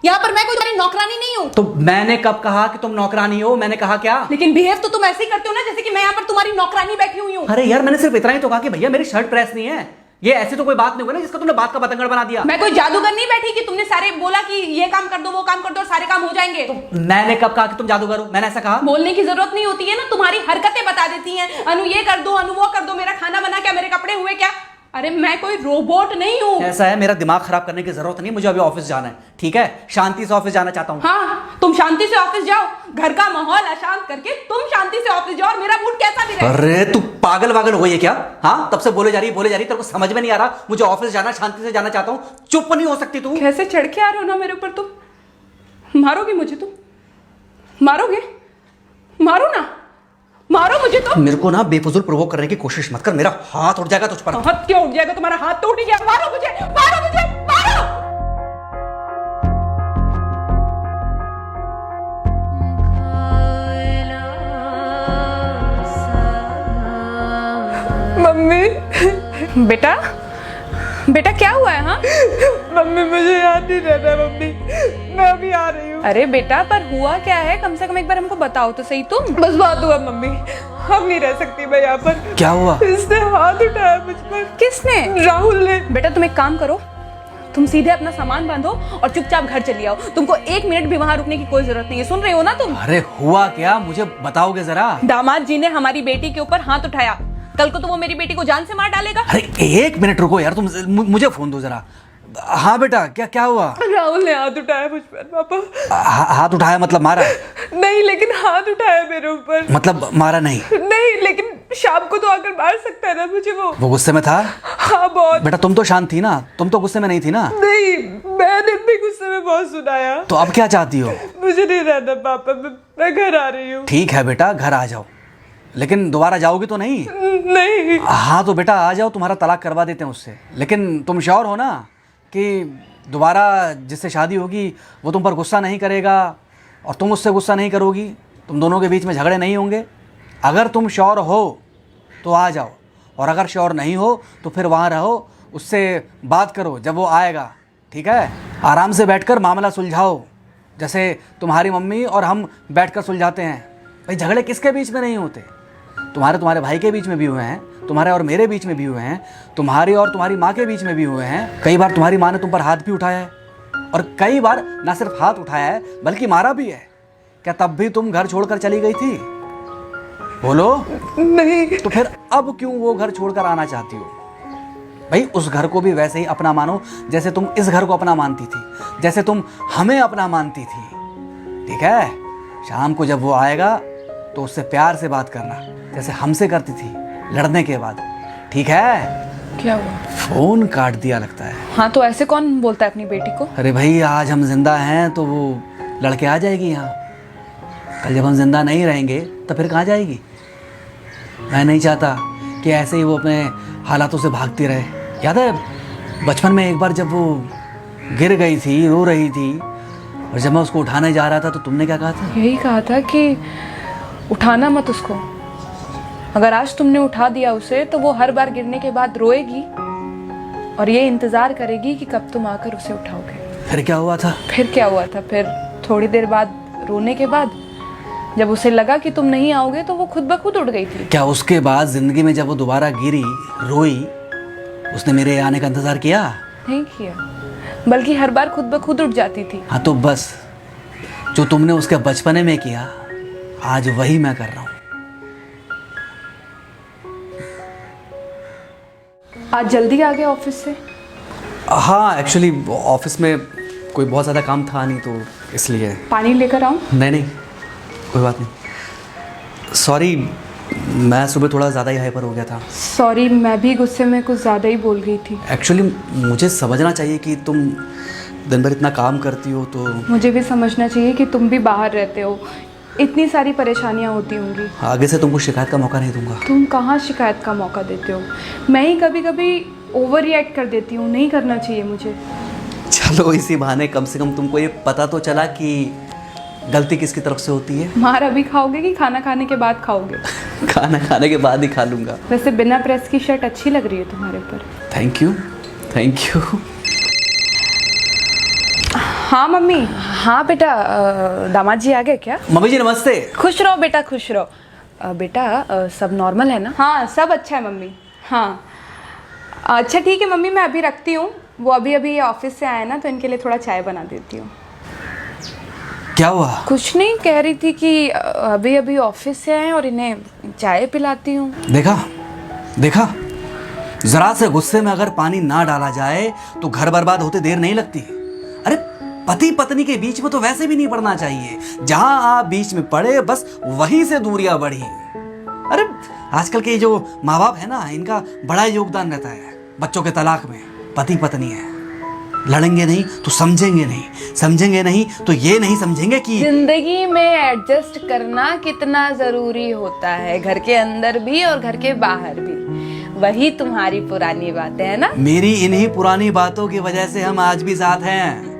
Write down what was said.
यहाँ पर मैं कोई तुम्हारी नौकरानी नहीं हूँ। तो मैंने कब कहा कि तुम नौकरानी हो? मैंने कहा क्या? लेकिन बिहेव तो तुम ऐसे ही करते हो ना जैसे कि मैं यहाँ पर तुम्हारी नौकरानी बैठी हुई हूँ। अरे यार, मैंने सिर्फ इतना ही तो कहा कि भैया मेरी शर्ट प्रेस नहीं है। ये ऐसी तो कोई बात नहीं हुई ना जिसका तुमने बात का बतंगड़ बना दिया। मैं कोई जादूगर नहीं बैठी कि तुमने सारे बोला कि ये काम कर दो वो काम कर दो और सारे काम हो जाएंगे। तो मैंने कब कहा कि तुम जादूगर हो? मैंने ऐसा कहा? बोलने की जरूरत नहीं होती है ना, तुम्हारी हरकतें बता देती हैं। अनु ये कर दो, अनु वो कर दो, मेरा खाना बना क्या, मेरे कपड़े हुए क्या। अरे मैं कोई रोबोट नहीं हूँ। ऐसा है, मेरा दिमाग खराब करने की जरूरत नहीं, मुझे अभी ऑफिस जाना है। ठीक है, शांति से ऑफिस जाना चाहता हूँ। हाँ, तुम शांति से ऑफिस जाओ, घर का माहौल अशांत करके तुम शांति से ऑफिस जाओ और मेरा मूड कैसा भी रहे। अरे तू पागल वागल हो गई है क्या? हाँ, तब से बोले जा रही तेरे को समझ में नहीं आ रहा? मुझे ऑफिस जाना, शांति से जाना चाहता हूँ। चुप नहीं हो सकती तू? कैसे चढ़ के आ रहे हो ना मेरे ऊपर तुम। मारोगे मुझे तुम? मारोगे? मारो ना, मारो मुझे तो। मेरे को ना बेफजूल प्रोवोक करने की कोशिश मत कर, मेरा हाथ उठ जाएगा तुझ पर। हाथ क्यों उठ जाएगा? तुम्हारा हाथ तो उठ गया। मारो मुझे, मारो मुझे, मारो। मम्मी। बेटा, बेटा क्या हुआ है? हाँ मम्मी मुझे याद नहीं रह रहा। मम्मी मैं अभी आ रही हूँ। अरे बेटा, पर हुआ क्या है? कम से कम एक बार हमको बताओ तो सही तुम। बस बात हुआ मम्मी, हम नहीं रह सकती मैं यहाँ पर। क्या हुआ? इसने हाथ उठाया मुझ पर। किसने? राहुल ने। बेटा तुम एक काम करो, तुम सीधे अपना सामान बांधो और चुपचाप घर चली आओ। तुमको 1 मिनट भी वहां रुकने की कोई जरूरत नहीं है। सुन रहे हो ना तुम? अरे हुआ क्या, मुझे बताओगे जरा? दामाद जी ने हमारी बेटी के ऊपर हाथ उठाया। कल को तो वो मेरी बेटी को जान से मार डालेगा। अरे 1 मिनट रुको यार, तुम मुझे फोन दो जरा। हाँ बेटा, क्या क्या हुआ? राहुल ने हाथ उठाया मुझ पर पापा। हाथ उठाया मतलब मारा? नहीं, लेकिन हाथ उठाया मेरे ऊपर। मतलब मारा नहीं? नहीं, लेकिन शाम को तो आकर मार सकता है ना मुझे वो गुस्से में था? हाँ बहुत। बेटा तुम तो शांत थी ना, तुम तो गुस्से में नहीं थी ना? नहीं, मैंने भी गुस्से में बहुत सुनाया। तो अब क्या चाहती हो? मुझे नहीं रहना पापा, मैं घर आ रही हूँ। ठीक है बेटा, घर आ जाओ, लेकिन दोबारा जाओगी तो नहीं? नहीं। हाँ तो बेटा आ जाओ, तुम्हारा तलाक करवा देते हैं उससे। लेकिन तुम श्योर हो ना कि दोबारा जिससे शादी होगी वो तुम पर गुस्सा नहीं करेगा और तुम उससे गुस्सा नहीं करोगी? तुम दोनों के बीच में झगड़े नहीं होंगे? अगर तुम श्योर हो तो आ जाओ, और अगर श्योर नहीं हो तो फिर वहाँ रहो, उससे बात करो जब वो आएगा। ठीक है, आराम से बैठकर मामला सुलझाओ, जैसे तुम्हारी मम्मी और हम बैठकर सुलझाते हैं। भाई झगड़े किसके बीच में नहीं होते? तुम्हारे भाई के बीच में भी हुए हैं, तुम्हारे और मेरे बीच में भी हुए हैं, तुम्हारी और तुम्हारी माँ के बीच में भी हुए हैं। कई बार तुम्हारी माँ ने तुम पर हाथ भी उठाया है, और कई बार ना सिर्फ हाथ उठाया है बल्कि मारा भी है। क्या तब भी तुम घर छोड़कर चली गई थी? बोलो। नहीं। तो फिर अब क्यों वो घर छोड़कर आना चाहती हो? भाई उस घर को भी वैसे ही अपना मानो जैसे तुम इस घर को अपना मानती थी, जैसे तुम हमें अपना मानती थी। ठीक है, शाम को जब वो आएगा तो उससे प्यार से बात करना, जैसे हमसे करती थी लड़ने के बाद। ठीक है? क्या हुआ? फोन काट दिया लगता है। हाँ तो ऐसे कौन बोलता है अपनी बेटी को? अरे भाई आज हम जिंदा हैं तो वो लड़के आ जाएगी यहाँ, कल जब हम जिंदा नहीं रहेंगे तो फिर कहाँ जाएगी? मैं नहीं चाहता कि ऐसे ही वो अपने हालातों से भागती रहे। याद है बचपन में एक बार जब वो गिर गई थी, रो रही थी, और जब मैं उसको उठाने जा रहा था तो तुमने क्या कहा था? यही कहा था कि उठाना मत उसको। अगर आज तुमने उठा दिया उसे तो वो हर बार गिरने के बाद रोएगी और ये इंतजार करेगी कि कब तुम आकर उसे उठाओगे। फिर क्या हुआ था? फिर क्या हुआ था? फिर थोड़ी देर बाद रोने के बाद जब उसे लगा कि तुम नहीं आओगे तो वो खुद ब खुद उठ गई थी। क्या उसके बाद जिंदगी में जब वो दोबारा गिरी, रोई, उसने मेरे आने का इंतजार किया? नहीं किया, बल्कि हर बार खुद ब खुद उठ जाती थी। हाँ तो बस जो तुमने उसके बचपने में किया आज वही मैं कर रहा हूँ। आज जल्दी आ गए ऑफिस से? हाँ एक्चुअली ऑफिस में कोई बहुत ज़्यादा काम था नहीं तो इसलिए। पानी लेकर आऊँ? नहीं कोई बात नहीं। सॉरी, मैं सुबह थोड़ा ज़्यादा ही हाइपर हो गया था। सॉरी, मैं भी गुस्से में कुछ ज़्यादा ही बोल गई थी। एक्चुअली मुझे समझना चाहिए कि तुम दिन भर इतना काम करती हो तो। मुझे भी समझना चाहिए कि तुम भी बाहर रहते हो, इतनी सारी परेशानियां होती होंगी। आगे से तुमको शिकायत का मौका नहीं दूंगा। तुम कहाँ शिकायत का मौका देते हो? मैं ही कभी कभी ओवर रिएक्ट कर देती हूँ, नहीं करना चाहिए मुझे। चलो इसी बहाने कम से कम तुमको ये पता तो चला कि गलती किसकी तरफ से होती है। मार अभी खाओगे कि खाना खाने के बाद खाओगे? खाना खाने के बाद ही खा लूंगा। वैसे बिना प्रेस की शर्ट अच्छी लग रही है तुम्हारे ऊपर। Thank you. हाँ मम्मी। हाँ बेटा, दामाद जी आ गए क्या? मम्मी जी नमस्ते। खुश रहो बेटा, खुश रहो। बेटा सब नॉर्मल है ना? हाँ सब अच्छा है मम्मी। हाँ अच्छा ठीक है मम्मी, मैं अभी रखती हूँ। वो अभी अभी ऑफिस से आए ना, तो इनके लिए थोड़ा चाय बना देती हूँ। क्या हुआ? कुछ नहीं, कह रही थी कि अभी अभी ऑफिस से आए और इन्हें चाय पिलाती हूँ। देखा देखा, जरा से गुस्से में अगर पानी ना डाला जाए तो घर बर्बाद होते देर नहीं लगती। अरे पति पत्नी के बीच में तो वैसे भी नहीं पड़ना चाहिए। जहां आप बीच में पड़े बस वहीं से दूरियां बढ़ी। अरे आजकल के जो माँ बाप है ना, इनका बड़ा योगदान रहता है बच्चों के तलाक में। पति पत्नी है, लड़ेंगे नहीं तो समझेंगे नहीं, समझेंगे नहीं तो ये नहीं समझेंगे कि जिंदगी में एडजस्ट करना कितना जरूरी होता है, घर के अंदर भी और घर के बाहर भी। वही तुम्हारी पुरानी बातें है ना। मेरी इन्हीं पुरानी बातों की वजह से हम आज भी साथ हैं।